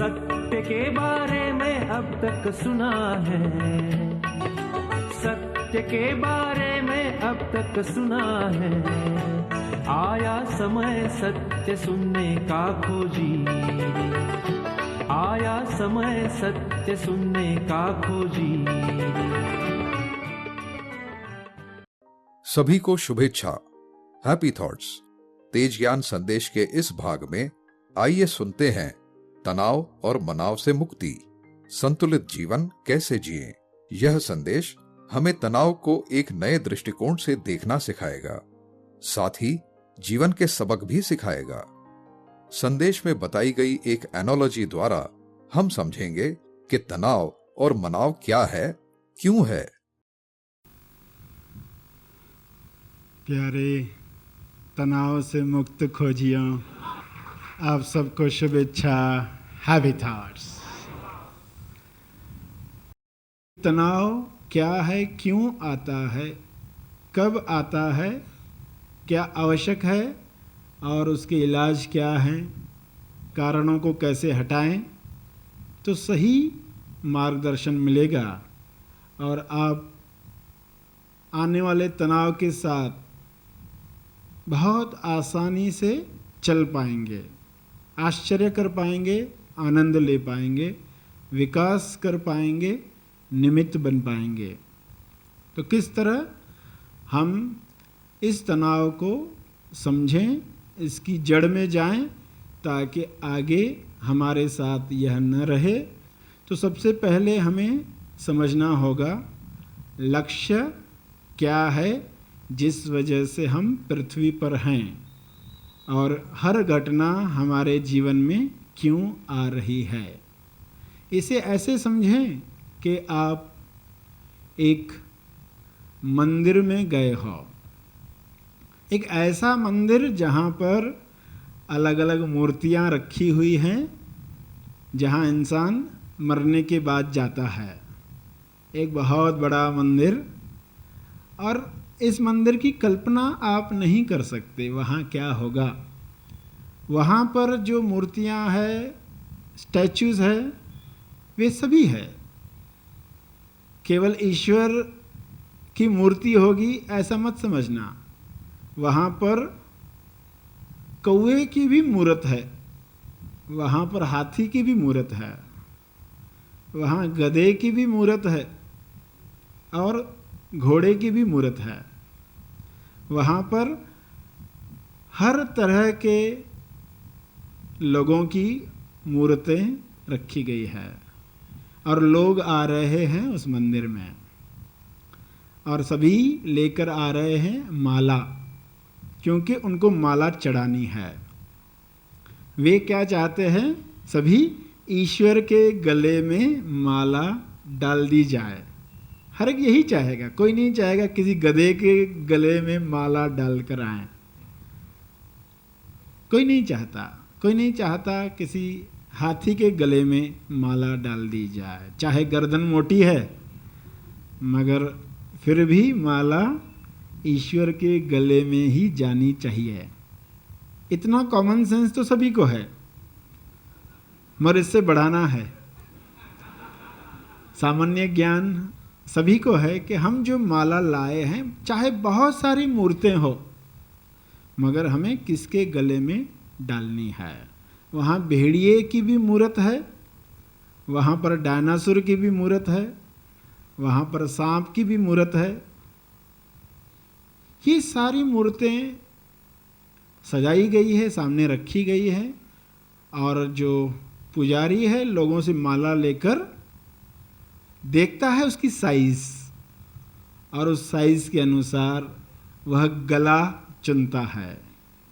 सत्य के बारे में अब तक सुना है, सत्य के बारे में अब तक सुना है। आया समय सत्य सुनने का खोजी, आया समय सत्य सुनने का खोजी। सभी को शुभेच्छा, हैप्पी थॉट्स। तेज ज्ञान संदेश के इस भाग में आइए सुनते हैं तनाव और मनाव से मुक्ति, संतुलित जीवन कैसे जिएं। यह संदेश हमें तनाव को एक नए दृष्टिकोण से देखना सिखाएगा, साथ ही जीवन के सबक भी सिखाएगा। संदेश में बताई गई एक एनोलॉजी द्वारा हम समझेंगे कि तनाव और मनाव क्या है, क्यों है। प्यारे तनाव से मुक्त खोजियों, आप सबको शुभेच्छा, हैप्पी थॉट्स। तनाव क्या है, क्यों आता है, कब आता है, क्या आवश्यक है और उसके इलाज क्या हैं, कारणों को कैसे हटाएं, तो सही मार्गदर्शन मिलेगा और आप आने वाले तनाव के साथ बहुत आसानी से चल पाएंगे, आश्चर्य कर पाएंगे, आनंद ले पाएंगे, विकास कर पाएंगे, निमित्त बन पाएंगे। तो किस तरह हम इस तनाव को समझें, इसकी जड़ में जाएं, ताकि आगे हमारे साथ यह न रहे। तो सबसे पहले हमें समझना होगा लक्ष्य क्या है जिस वजह से हम पृथ्वी पर हैं और हर घटना हमारे जीवन में क्यों आ रही है। इसे ऐसे समझें कि आप एक मंदिर में गए हो, एक ऐसा मंदिर जहाँ पर अलग अलग मूर्तियाँ रखी हुई हैं, जहाँ इंसान मरने के बाद जाता है। एक बहुत बड़ा मंदिर, और इस मंदिर की कल्पना आप नहीं कर सकते वहाँ क्या होगा। वहाँ पर जो मूर्तियाँ हैं, स्टैचूज़ है, वे सभी है। केवल ईश्वर की मूर्ति होगी ऐसा मत समझना। वहाँ पर कौवे की भी मूर्त है, वहाँ पर हाथी की भी मूर्त है, वहाँ गधे की भी मूर्त है और घोड़े की भी मूर्त है। वहाँ पर हर तरह के लोगों की मूर्तें रखी गई है और लोग आ रहे हैं उस मंदिर में, और सभी लेकर आ रहे हैं माला, क्योंकि उनको माला चढ़ानी है। वे क्या चाहते हैं? सभी ईश्वर के गले में माला डाल दी जाए। हर एक यही चाहेगा, कोई नहीं चाहेगा किसी गधे के गले में माला डालकर आए। कोई नहीं चाहता, कोई नहीं चाहता किसी हाथी के गले में माला डाल दी जाए। चाहे गर्दन मोटी है, मगर फिर भी माला ईश्वर के गले में ही जानी चाहिए। इतना कॉमन सेंस तो सभी को है, मगर इससे बढ़ाना है। सामान्य ज्ञान सभी को है कि हम जो माला लाए हैं, चाहे बहुत सारी मूर्तें हो, मगर हमें किसके गले में डालनी है। वहाँ भेड़िए की भी मूर्त है, वहाँ पर डायनासोर की भी मूर्त है, वहाँ पर सांप की भी मूर्त है। ये सारी मूर्तें सजाई गई है, सामने रखी गई है, और जो पुजारी है लोगों से माला लेकर देखता है उसकी साइज, और उस साइज के अनुसार वह गला चुनता है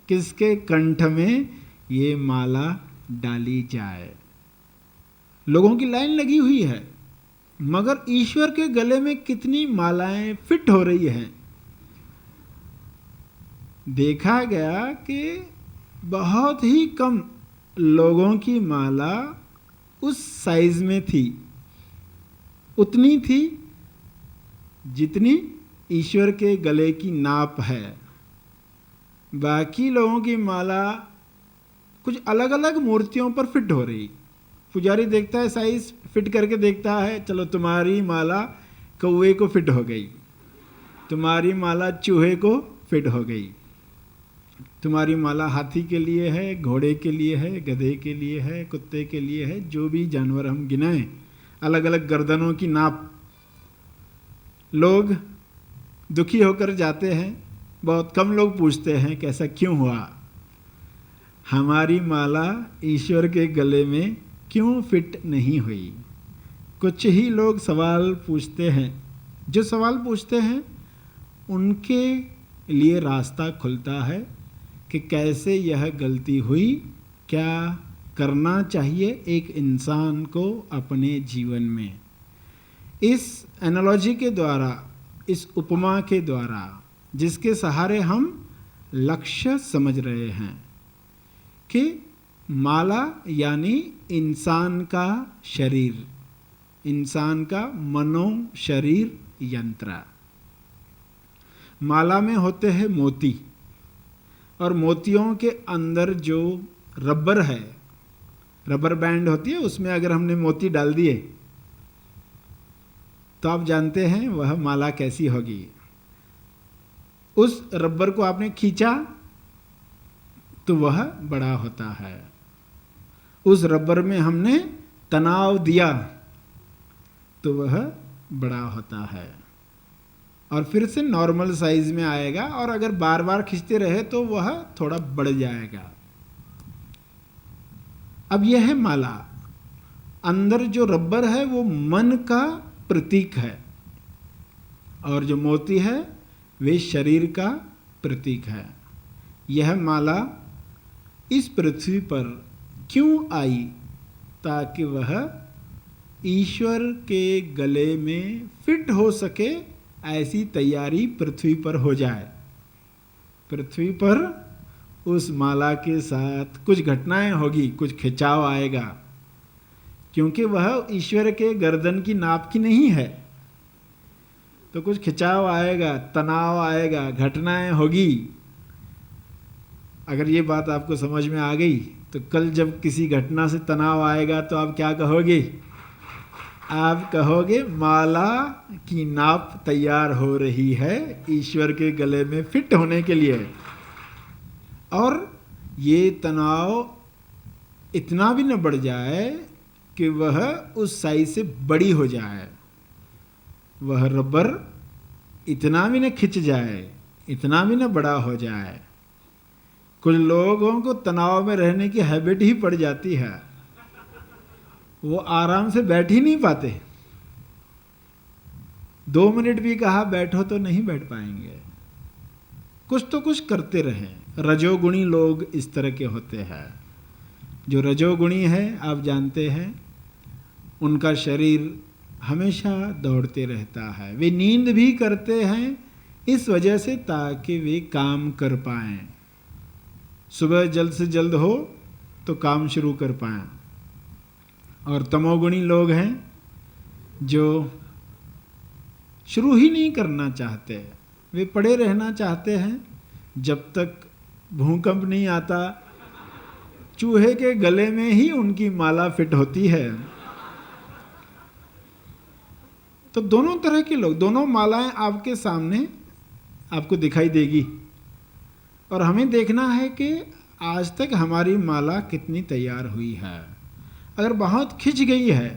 किसके कंठ में ये माला डाली जाए। लोगों की लाइन लगी हुई है, मगर ईश्वर के गले में कितनी मालाएं फिट हो रही हैं। देखा गया कि बहुत ही कम लोगों की माला उस साइज में थी, उतनी थी जितनी ईश्वर के गले की नाप है। बाकी लोगों की माला कुछ अलग अलग मूर्तियों पर फिट हो रही। पुजारी देखता है, साइज फिट करके देखता है, चलो तुम्हारी माला कौवे को फिट हो गई, तुम्हारी माला चूहे को फिट हो गई, तुम्हारी माला हाथी के लिए है, घोड़े के लिए है, गधे के लिए है, कुत्ते के लिए है, जो भी जानवर हम गिनाएं, अलग अलग गर्दनों की नाप। लोग दुखी होकर जाते हैं, बहुत कम लोग पूछते हैं कैसा क्यों हुआ। हमारी माला ईश्वर के गले में क्यों फिट नहीं हुई? कुछ ही लोग सवाल पूछते हैं, जो सवाल पूछते हैं उनके लिए रास्ता खुलता है कि कैसे यह गलती हुई, क्या करना चाहिए एक इंसान को अपने जीवन में। इस एनालॉजी के द्वारा, इस उपमा के द्वारा, जिसके सहारे हम लक्ष्य समझ रहे हैं कि माला यानी इंसान का शरीर, इंसान का मनो शरीर यंत्र। माला में होते हैं मोती, और मोतियों के अंदर जो रबर है, रबर बैंड होती है, उसमें अगर हमने मोती डाल दिए तो आप जानते हैं वह माला कैसी होगी। उस रबर को आपने खींचा तो वह बड़ा होता है। उस रबर में हमने तनाव दिया तो वह बड़ा होता है, और फिर से नॉर्मल साइज में आएगा, और अगर बार बार खींचते रहे तो वह थोड़ा बढ़ जाएगा। अब यह है माला। अंदर जो रबर है वो मन का प्रतीक है, और जो मोती है वे शरीर का प्रतीक है। यह माला इस पृथ्वी पर क्यों आई? ताकि वह ईश्वर के गले में फिट हो सके, ऐसी तैयारी पृथ्वी पर हो जाए। पृथ्वी पर उस माला के साथ कुछ घटनाएं होगी, कुछ खिंचाव आएगा, क्योंकि वह ईश्वर के गर्दन की नाप की नहीं है। तो कुछ खिंचाव आएगा, तनाव आएगा, घटनाएं होगी। अगर ये बात आपको समझ में आ गई तो कल जब किसी घटना से तनाव आएगा तो आप क्या कहोगे? आप कहोगे माला की नाप तैयार हो रही है ईश्वर के गले में फिट होने के लिए। और ये तनाव इतना भी न बढ़ जाए कि वह उस साइज से बड़ी हो जाए, वह रबर इतना भी न खिंच जाए, इतना भी न बड़ा हो जाए। कुछ लोगों को तनाव में रहने की हैबिट ही पड़ जाती है, वो आराम से बैठ ही नहीं पाते। 2 मिनट भी कहा बैठो तो नहीं बैठ पाएंगे, कुछ तो कुछ करते रहें। रजोगुणी लोग इस तरह के होते हैं। जो रजोगुणी है आप जानते हैं, उनका शरीर हमेशा दौड़ते रहता है। वे नींद भी करते हैं इस वजह से ताकि वे काम कर पाएं, सुबह जल्द से जल्द हो तो काम शुरू कर पाएं। और तमोगुणी लोग हैं जो शुरू ही नहीं करना चाहते, वे पड़े रहना चाहते हैं जब तक भूकंप नहीं आता। चूहे के गले में ही उनकी माला फिट होती है। तो दोनों तरह के लोग, दोनों मालाएं आपके सामने आपको दिखाई देगी, और हमें देखना है कि आज तक हमारी माला कितनी तैयार हुई है। अगर बहुत खिंच गई है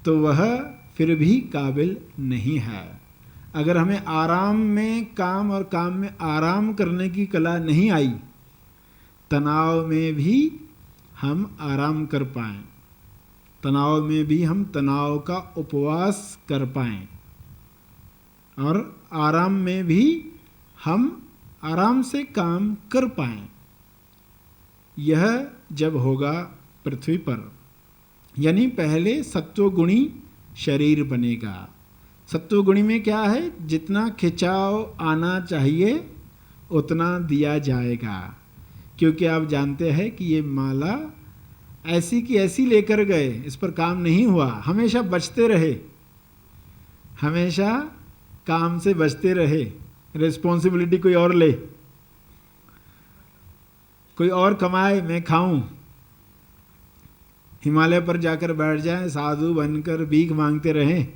तो वह फिर भी काबिल नहीं है। अगर हमें आराम में काम और काम में आराम करने की कला नहीं आई, तनाव में भी हम आराम कर पाएं, तनाव में भी हम तनाव का उपवास कर पाएं, और आराम में भी हम आराम से काम कर पाएं। यह जब होगा पृथ्वी पर, यानी पहले सत्वगुणी शरीर बनेगा। सत्वगुणी में क्या है? जितना खिंचाव आना चाहिए उतना दिया जाएगा, क्योंकि आप जानते हैं कि ये माला ऐसी की ऐसी लेकर गए, इस पर काम नहीं हुआ, हमेशा बचते रहे, हमेशा काम से बचते रहे। रिस्पॉन्सिबिलिटी कोई और ले, कोई और कमाए, मैं खाऊं। हिमालय पर जाकर बैठ जाएं, साधु बनकर भीख मांगते रहें,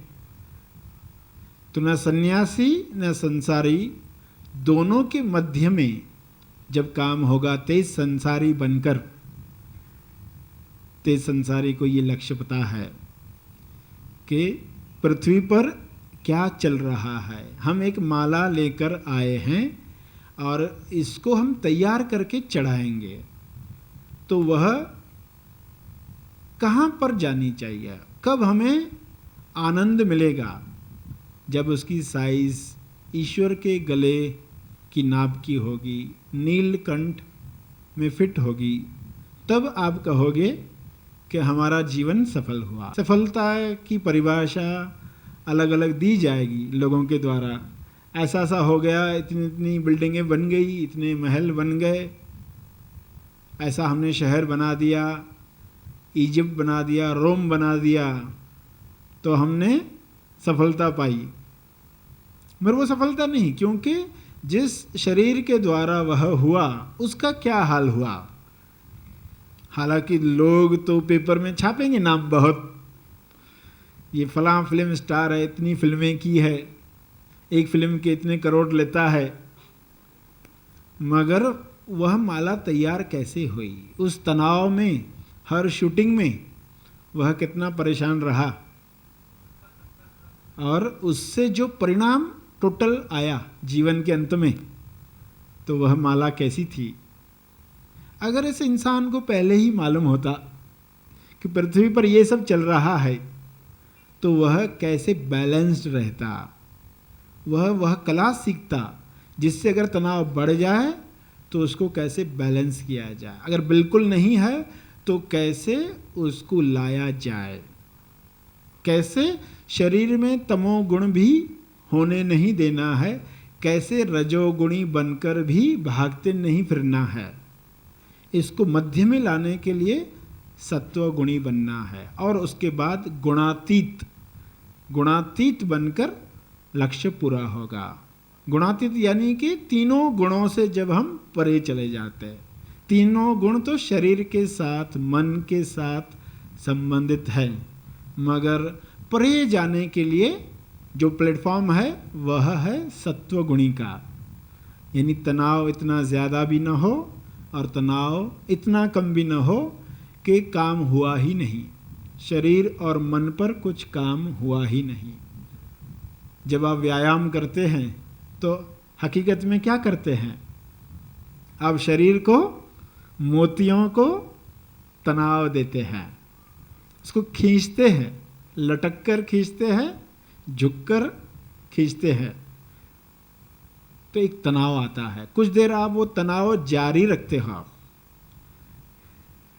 तो न सन्यासी न संसारी, दोनों के मध्य में जब काम होगा तेज संसारी बनकर, तेज संसारी को ये लक्ष्य पता है कि पृथ्वी पर क्या चल रहा है। हम एक माला लेकर आए हैं और इसको हम तैयार करके चढ़ाएंगे, तो वह कहाँ पर जानी चाहिए, कब हमें आनंद मिलेगा, जब उसकी साइज ईश्वर के गले की नाप की होगी, नीलकंठ में फिट होगी, तब आप कहोगे कि हमारा जीवन सफल हुआ। सफलता की परिभाषा अलग अलग दी जाएगी लोगों के द्वारा। ऐसा ऐसा हो गया, इतनी इतनी बिल्डिंगें बन गई, इतने महल बन गए, ऐसा हमने शहर बना दिया, इजिप्ट बना दिया, रोम बना दिया, तो हमने सफलता पाई। मगर वो सफलता नहीं, क्योंकि जिस शरीर के द्वारा वह हुआ उसका क्या हाल हुआ। हालांकि लोग तो पेपर में छापेंगे नाम बहुत, ये फलां फिल्म स्टार है, इतनी फिल्में की है, एक फिल्म के इतने करोड़ लेता है, मगर वह माला तैयार कैसे हुई, उस तनाव में, हर शूटिंग में वह कितना परेशान रहा, और उससे जो परिणाम टोटल आया जीवन के अंत में, तो वह माला कैसी थी। अगर इस इंसान को पहले ही मालूम होता कि पृथ्वी पर यह सब चल रहा है, तो वह कैसे बैलेंस्ड रहता, वह कला सीखता जिससे अगर तनाव बढ़ जाए तो उसको कैसे बैलेंस किया जाए, अगर बिल्कुल नहीं है तो कैसे उसको लाया जाए, कैसे शरीर में तमोगुण भी होने नहीं देना है, कैसे रजोगुणी बनकर भी भागते नहीं फिरना है, इसको मध्य में लाने के लिए सत्वगुणी बनना है, और उसके बाद गुणातीत बनकर लक्ष्य पूरा होगा। गुणातीत यानी कि तीनों गुणों से जब हम परे चले जाते हैं, तीनों गुण तो शरीर के साथ, मन के साथ संबंधित है, मगर परे जाने के लिए जो प्लेटफॉर्म है वह है सत्वगुणी का, यानी तनाव इतना ज़्यादा भी न हो और तनाव इतना कम भी न हो कि काम हुआ ही नहीं, शरीर और मन पर कुछ काम हुआ ही नहीं। जब आप व्यायाम करते हैं तो हकीकत में क्या करते हैं, आप शरीर को, मोतियों को तनाव देते हैं, उसको खींचते हैं, लटक कर खींचते हैं, झुककर खींचते हैं, तो एक तनाव आता है। कुछ देर आप वो तनाव जारी रखते हो।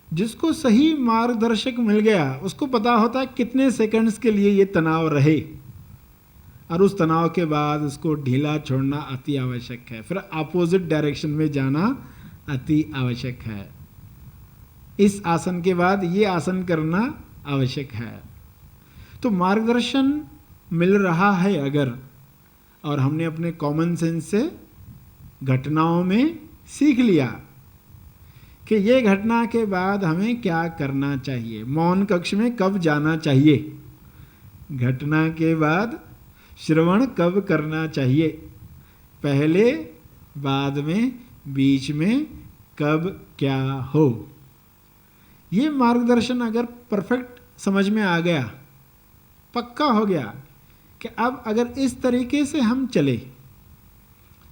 जिसको सही मार्गदर्शक मिल गया उसको पता होता है कितने सेकंड्स के लिए ये तनाव रहे, और उस तनाव के बाद उसको ढीला छोड़ना अति आवश्यक है, फिर अपोजिट डायरेक्शन में जाना अति आवश्यक है। इस आसन के बाद ये आसन करना आवश्यक है। तो मार्गदर्शन मिल रहा है अगर, और हमने अपने कॉमन सेंस से घटनाओं में सीख लिया कि ये घटना के बाद हमें क्या करना चाहिए, मौन कक्ष में कब जाना चाहिए, घटना के बाद श्रवण कब करना चाहिए, पहले, बाद में, बीच में, कब क्या हो, ये मार्गदर्शन अगर परफेक्ट समझ में आ गया, पक्का हो गया कि अब अगर इस तरीके से हम चले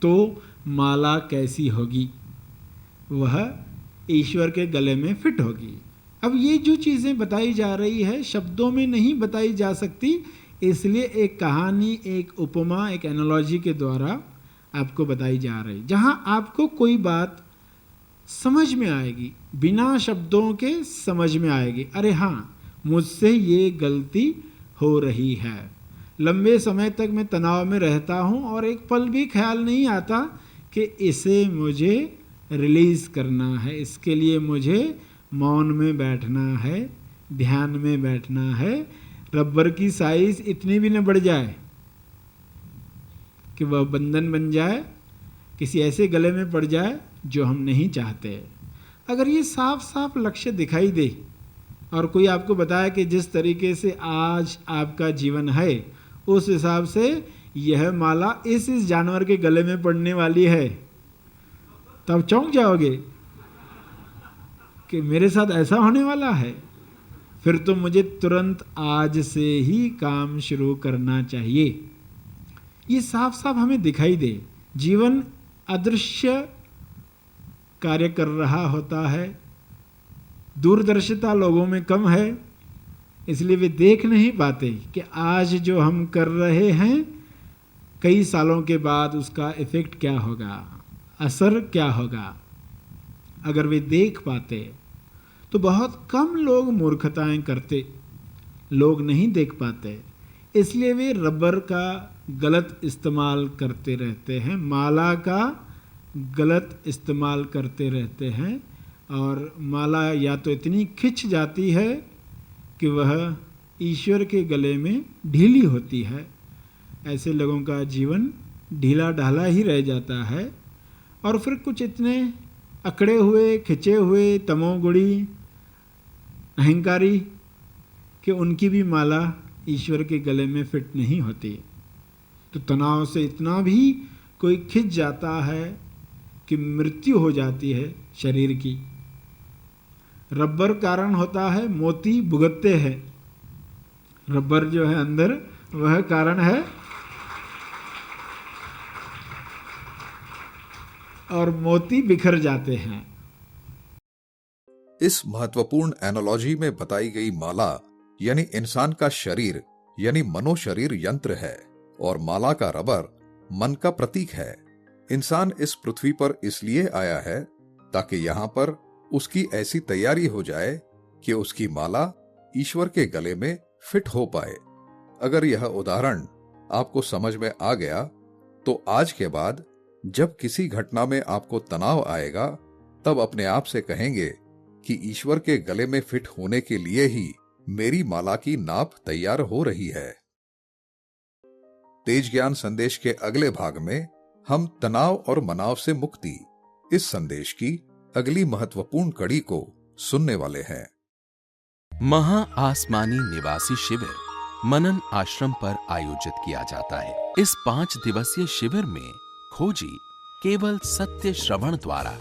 तो माला कैसी होगी, वह ईश्वर के गले में फिट होगी। अब ये जो चीज़ें बताई जा रही है शब्दों में नहीं बताई जा सकती, इसलिए एक कहानी, एक उपमा, एक एनालॉजी के द्वारा आपको बताई जा रही, जहाँ आपको कोई बात समझ में आएगी, बिना शब्दों के समझ में आएगी, अरे हाँ मुझसे ये गलती हो रही है। लंबे समय तक मैं तनाव में रहता हूँ और एक पल भी ख्याल नहीं आता कि इसे मुझे रिलीज़ करना है, इसके लिए मुझे मौन में बैठना है, ध्यान में बैठना है। रबर की साइज इतनी भी न बढ़ जाए कि वह बंधन बन जाए, किसी ऐसे गले में पड़ जाए जो हम नहीं चाहते। अगर ये साफ साफ लक्ष्य दिखाई दे और कोई आपको बताया कि जिस तरीके से आज आपका जीवन है उस हिसाब से यह माला इस जानवर के गले में पड़ने वाली है, तब चौंक जाओगे कि मेरे साथ ऐसा होने वाला है। फिर तो मुझे तुरंत आज से ही काम शुरू करना चाहिए। ये साफ साफ हमें दिखाई दे, जीवन अदृश्य कार्य कर रहा होता है। दूरदर्शिता लोगों में कम है, इसलिए वे देख नहीं पाते कि आज जो हम कर रहे हैं कई सालों के बाद उसका इफ़ेक्ट क्या होगा, असर क्या होगा। अगर वे देख पाते तो बहुत कम लोग मूर्खताएं करते, लोग नहीं देख पाते, इसलिए वे रबर का गलत इस्तेमाल करते रहते हैं, माला का गलत इस्तेमाल करते रहते हैं, और माला या तो इतनी खिंच जाती है कि वह ईश्वर के गले में ढीली होती है। ऐसे लोगों का जीवन ढीला ढाला ही रह जाता है, और फिर कुछ इतने अकड़े हुए, खिंचे हुए, तमोगुणी, अहंकारी कि उनकी भी माला ईश्वर के गले में फिट नहीं होती। तो तनाव से इतना भी कोई खिंच जाता है कि मृत्यु हो जाती है शरीर की। रबर कारण होता है, मोती भुगतते हैं। रबर जो है अंदर वह कारण है, और मोती बिखर जाते हैं। इस महत्वपूर्ण एनालॉजी में बताई गई माला यानी इंसान का शरीर यानी मनोशरीर यंत्र है, और माला का रबर मन का प्रतीक है। इंसान इस पृथ्वी पर इसलिए आया है ताकि यहां पर उसकी ऐसी तैयारी हो जाए कि उसकी माला ईश्वर के गले में फिट हो पाए। अगर यह उदाहरण आपको समझ में आ गया तो आज के बाद जब किसी घटना में आपको तनाव आएगा तब अपने आप से कहेंगे कि ईश्वर के गले में फिट होने के लिए ही मेरी माला की नाप तैयार हो रही है। तेज ज्ञान संदेश के अगले भाग में हम तनाव और मनाव से मुक्ति इस संदेश की अगली महत्वपूर्ण कड़ी को सुनने वाले हैं। महा आसमानी निवासी शिविर मनन आश्रम पर आयोजित किया जाता है। इस 5 दिवसीय शिविर में खोजी केवल सत्य श्रवण द्वारा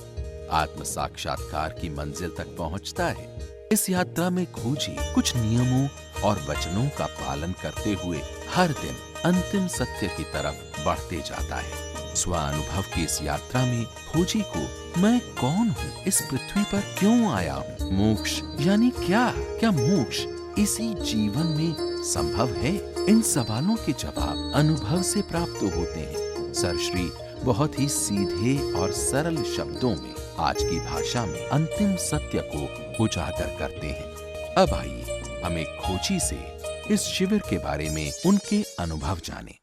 आत्म साक्षात्कार की मंजिल तक पहुंचता है। इस यात्रा में खोजी कुछ नियमों और वचनों का पालन करते हुए हर दिन अंतिम सत्य की तरफ बढ़ते जाता है। स्वानुभव की इस यात्रा में खोजी को मैं कौन हूँ, इस पृथ्वी पर क्यों आया हूँ, मोक्ष यानी क्या मोक्ष इसी जीवन में संभव है, इन सवालों के जवाब अनुभव से प्राप्त होते हैं। सरश्री बहुत ही सीधे और सरल शब्दों में आज की भाषा में अंतिम सत्य को उजागर करते हैं। अब आइए हम एक खोजी से इस शिविर के बारे में उनके अनुभव जानें।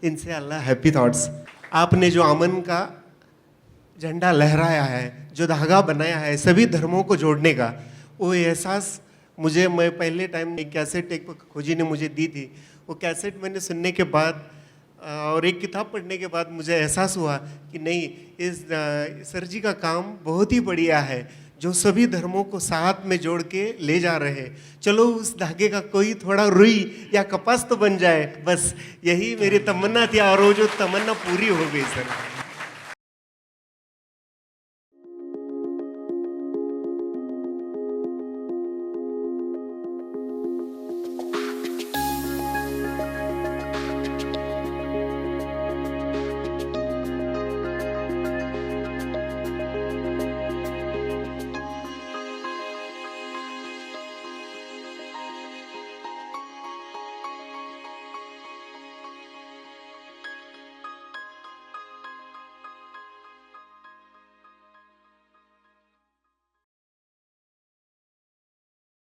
इनसे अल्लाह हैप्पी थॉट्स। आपने जो अमन का झंडा लहराया है, जो धागा बनाया है सभी धर्मों को जोड़ने का, वो एहसास मैं पहले टाइम एक कैसेट एक खोजी ने मुझे दी थी। वो कैसेट मैंने सुनने के बाद और एक किताब पढ़ने के बाद मुझे एहसास हुआ कि नहीं, इस सर जी का काम बहुत ही बढ़िया है, जो सभी धर्मों को साथ में जोड़ के ले जा रहे हैं। चलो उस धागे का कोई थोड़ा रुई या कपास तो बन जाए, बस यही मेरी तमन्ना थी, और वो जो तमन्ना पूरी हो गई सर।